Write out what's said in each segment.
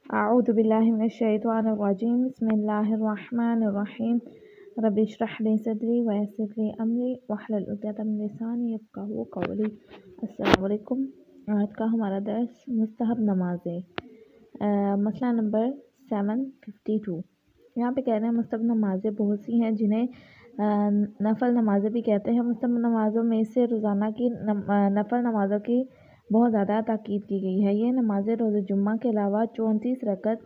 أعوذ بالله من الشيطان الرجيم بسم الله الرحمن الرحيم رب اشرح لي صدري ويسر لي أمري واحلل عقدة من لساني يفقهوا قولي۔ السلام علیکم۔ آج کا ہمارا درس مستحب نمازیں مسئلہ نمبر 752۔ یہاں پہ کہہ رہے ہیں مستحب نمازیں بہت سی ہیں جنہیں نفل نمازیں بھی کہتے ہیں۔ مستحب نمازوں میں سے روزانہ کی نفل نمازوں کی بہت زیادہ تاکید کی گئی ہے۔ یہ نمازیں روز جمعہ کے علاوہ 34 رکعت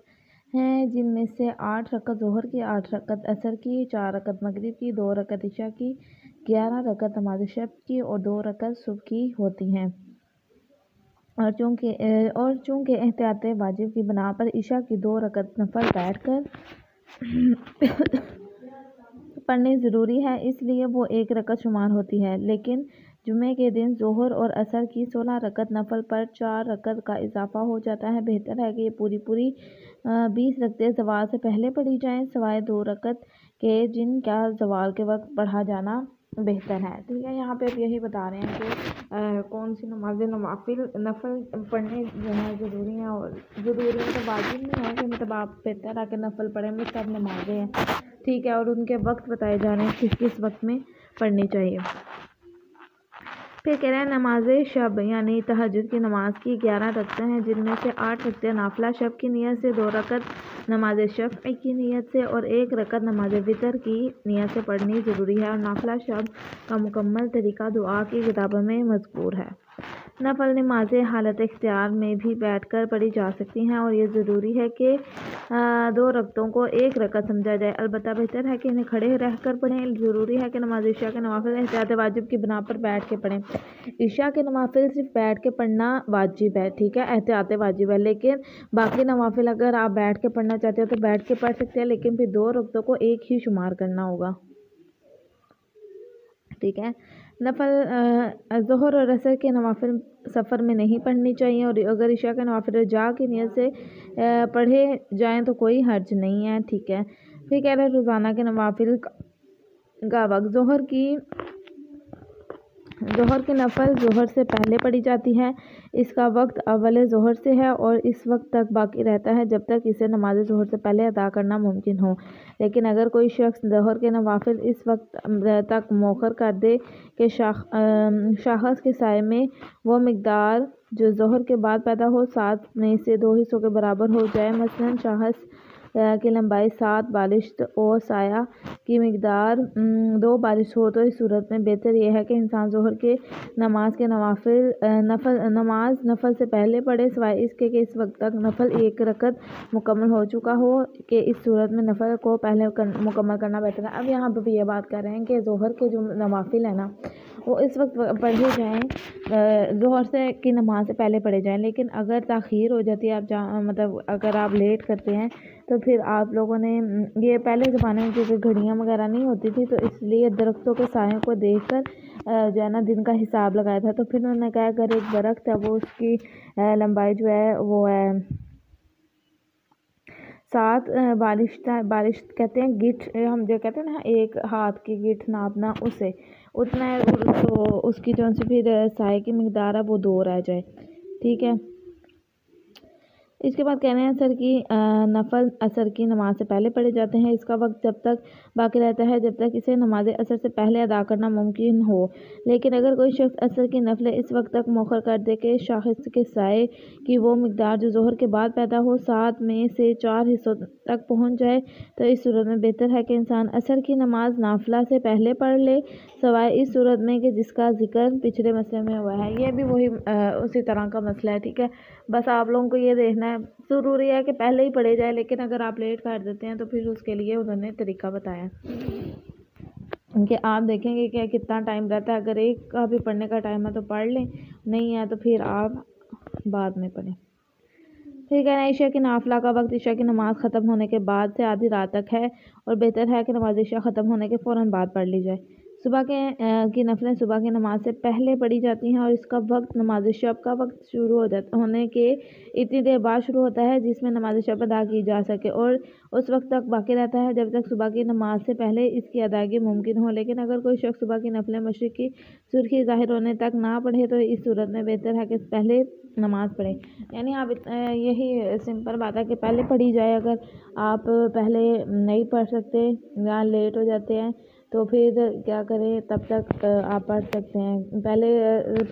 ہیں، جن میں سے 8 رکعت ظہر کی، 8 رکعت عصر کی، 4 رکعت مغرب کی، 2 رکعت عشاء کی، 11 رکعت نماز شب کی اور 2 رکعت صبح کی ہوتی ہیں۔ اور چونکہ احتیاط واجب کی بنا پر عشاء کی 2 رکعت نفل بیٹھ کر پڑھنی ضروری ہے، اس لیے وہ 1 رکعت شمار ہوتی ہے، لیکن جمعے کے دن ظہر اور عصر کی 16 رکعت نفل پر 4 رکعت کا اضافہ ہو جاتا ہے۔ بہتر ہے کہ یہ پوری 20 رکعتیں زوال سے پہلے پڑھی جائیں، سوائے 2 رکعت کے جن کا زوال کے وقت پڑھا جانا بہتر ہے۔ ٹھیک ہے، یہاں پہ اب یہی بتا رہے ہیں کہ کون سی نمازیں نفل پڑھنے جو ہیں ضروری ہیں، اور ضروری مطلب واجب نہیں ہے کہ مطلب آپ بہتر ہے کہ نفل پڑھیں، مستحب نمازیں ہیں۔ ٹھیک ہے، اور ان کے وقت بتائے جا رہے ہیں کس وقت میں پڑھنی چاہیے۔ پھر کہہ رہے ہیں نماز شب یعنی تہجد کی نماز کی 11 رکعتیں ہیں، جن میں سے 8 رکعتیں نافلہ شب کی نیت سے، 2 رکعت نماز شفع کی نیت سے اور 1 رکعت نماز وتر کی نیت سے پڑھنی ضروری ہے، اور نافلہ شب کا مکمل طریقہ دعا کی کتابوں میں مذکور ہے۔ نفل نمازیں حالت اختیار میں بھی بیٹھ کر پڑھی جا سکتی ہیں، اور یہ ضروری ہے کہ 2 رکعتوں کو 1 رکعت سمجھا جائے، البتہ بہتر ہے کہ انہیں کھڑے رہ کر پڑھیں۔ ضروری ہے کہ نماز عشاء کے نوافل احتیاط واجب کی بنا پر بیٹھ کے پڑھیں۔ عشاء کے نوافل صرف بیٹھ کے پڑھنا واجب ہے، ٹھیک ہے، احتیاط واجب ہے، لیکن باقی نوافل اگر آپ بیٹھ کے پڑھنا چاہتے ہو تو بیٹھ کے پڑھ سکتے ہیں، لیکن پھر 2 رکعتوں کو 1 ہی شمار کرنا ہوگا۔ ٹھیک ہے، نفل ظہر اور عصر کے نوافل سفر میں نہیں پڑھنی چاہیے، اور اگر عشاء کے نوافل رجاء کی نیت سے پڑھے جائیں تو کوئی حرج نہیں ہے۔ ٹھیک ہے، پھر کہہ رہے ہیں روزانہ کے نوافل کا وقت۔ ظہر کی نفل ظہر سے پہلے پڑھی جاتی ہے، اس کا وقت اول ظہر سے ہے اور اس وقت تک باقی رہتا ہے جب تک اسے نماز ظہر سے پہلے ادا کرنا ممکن ہو، لیکن اگر کوئی شخص ظہر کے نوافل اس وقت تک مؤخر کر دے کہ شاخص کے سائے میں وہ مقدار جو ظہر کے بعد پیدا ہو 7 میں سے 2 حصوں کے برابر ہو جائے، مثلاً شاخص کی لمبائی 7 بالشت اور سایہ کی مقدار 2 بالشت ہو، تو اس صورت میں بہتر یہ ہے کہ انسان ظہر کے نماز نفل سے پہلے پڑھے، سوائے اس کے کہ اس وقت تک نفل 1 رکعت مکمل ہو چکا ہو، کہ اس صورت میں نفل کو پہلے مکمل کرنا بہتر ہے۔ اب یہاں پہ بھی یہ بات کر رہے ہیں کہ ظہر کے جو نوافل ہیں نا وہ اس وقت پڑھے جائیں، ظہر سے کی نماز سے پہلے پڑھے جائیں، لیکن اگر تاخیر ہو جاتی ہے، مطلب اگر آپ لیٹ کرتے ہیں تو پھر آپ لوگوں نے یہ پہلے زمانے میں کیونکہ گھڑیاں وغیرہ نہیں ہوتی تھی تو اس لیے درختوں کے سایوں کو دیکھ کر جو ہے نا دن کا حساب لگایا تھا، تو پھر انہوں نے کہا اگر ایک درخت ہے وہ اس کی لمبائی جو ہے وہ ہے 7 بالشت کہتے ہیں، گٹھ ہم جو کہتے ہیں نا ایک ہاتھ کی گٹھ ناپنا، اسے اتنا ہے، تو اس کی جو سے پھر سائے کی مقدار ہے وہ 2 رہ جائے۔ ٹھیک ہے، اس کے بعد کہہ رہے ہیں عصر کی نفل عصر کی نماز سے پہلے پڑھے جاتے ہیں، اس کا وقت جب تک باقی رہتا ہے جب تک اسے نماز عصر سے پہلے ادا کرنا ممکن ہو، لیکن اگر کوئی شخص عصر کی نفل اس وقت تک مؤخر کر دے کہ شاخص کے سائے کی وہ مقدار جو ظہر کے بعد پیدا ہو 7 میں سے 4 حصوں تک پہنچ جائے، تو اس صورت میں بہتر ہے کہ انسان عصر کی نماز نافلہ سے پہلے پڑھ لے، سوائے اس صورت میں کہ جس کا ذکر پچھلے مسئلے میں ہوا ہے۔ یہ بھی وہی اسی طرح کا مسئلہ ہے، ٹھیک ہے، بس آپ لوگوں کو یہ دیکھنا ہے، ضروری ہے کہ پہلے ہی پڑھے جائے، لیکن اگر آپ لیٹ کر دیتے ہیں تو پھر اس کے لیے انہوں نے طریقہ بتایا کہ آپ دیکھیں گے کہ کتنا ٹائم رہتا ہے، اگر ایک کا بھی پڑھنے کا ٹائم ہے تو پڑھ لیں، نہیں ہے تو پھر آپ بعد میں پڑھیں۔ پھر کہنا ہے عشاء کی نافلہ کا وقت عشاء کی نماز ختم ہونے کے بعد سے آدھی رات تک ہے، اور بہتر ہے کہ نماز عشاء ختم ہونے کے فوراً بعد پڑھ لی جائے۔ صبح کی نفلیں صبح کی نماز سے پہلے پڑھی جاتی ہیں اور اس کا وقت نماز شب کا وقت شروع ہونے کے اتنی دیر بعد شروع ہوتا ہے جس میں نماز شب ادا کی جا سکے، اور اس وقت تک باقی رہتا ہے جب تک صبح کی نماز سے پہلے اس کی ادائیگی ممکن ہو۔ لیکن اگر کوئی شخص صبح کی نفلیں مشرق کی سرخی ظاہر ہونے تک نہ پڑھے تو اس صورت میں بہتر ہے کہ پہلے نماز پڑھے۔ یعنی آپ یہی سمپل بات ہے کہ پہلے پڑھی جائے۔ اگر آپ پہلے نہیں پڑھ سکتے یا لیٹ ہو جاتے ہیں تو پھر کیا کریں، تب تک آپ پڑھ سکتے ہیں پہلے،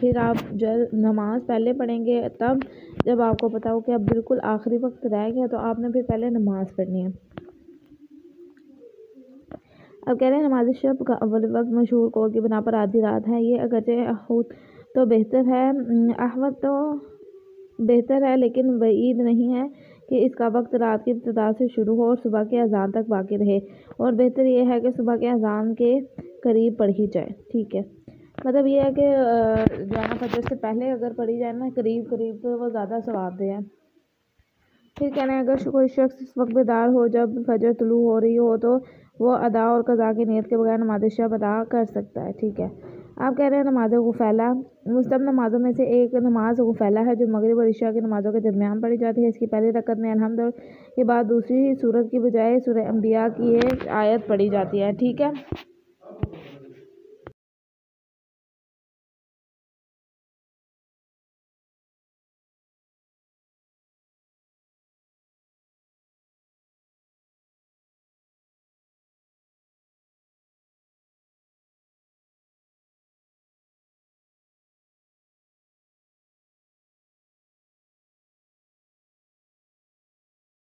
پھر آپ جو نماز پہلے پڑھیں گے تب جب آپ کو پتہ ہو کہ اب بالکل آخری وقت رہ گیا تو آپ نے پھر پہلے نماز پڑھنی ہے۔ اب کہہ رہے ہیں نماز شب کا اول وقت مشہور قول کی بنا پر آدھی رات ہے۔ یہ اگرچہ احوط تو بہتر ہے لیکن بعید نہیں ہے کہ اس کا وقت رات کی ابتدا سے شروع ہو اور صبح کے اذان تک باقی رہے، اور بہتر یہ ہے کہ صبح کے اذان کے قریب پڑھی جائے۔ ٹھیک ہے، مطلب یہ ہے کہ جو ہے نا فجر سے پہلے اگر پڑھی جائے نا قریب تو وہ زیادہ ثواب دہ ہے۔ پھر کہنا ہے اگر کوئی شخص اس وقت بیدار ہو جب فجر طلوع ہو رہی ہو تو وہ ادا اور قضا کی نیت کے بغیر نماز شب ادا کر سکتا ہے۔ ٹھیک ہے، آپ کہہ رہے ہیں نماز غفیلہ مستحب نمازوں میں سے ایک نماز غفیلہ ہے جو مغرب اور عشاء کی نمازوں کے درمیان پڑھی جاتی ہے۔ اس کی پہلی رکعت میں الحمد کے بعد دوسری سورت کی بجائے سورہ انبیاء کی ایک آیت پڑھی جاتی ہے۔ ٹھیک ہے،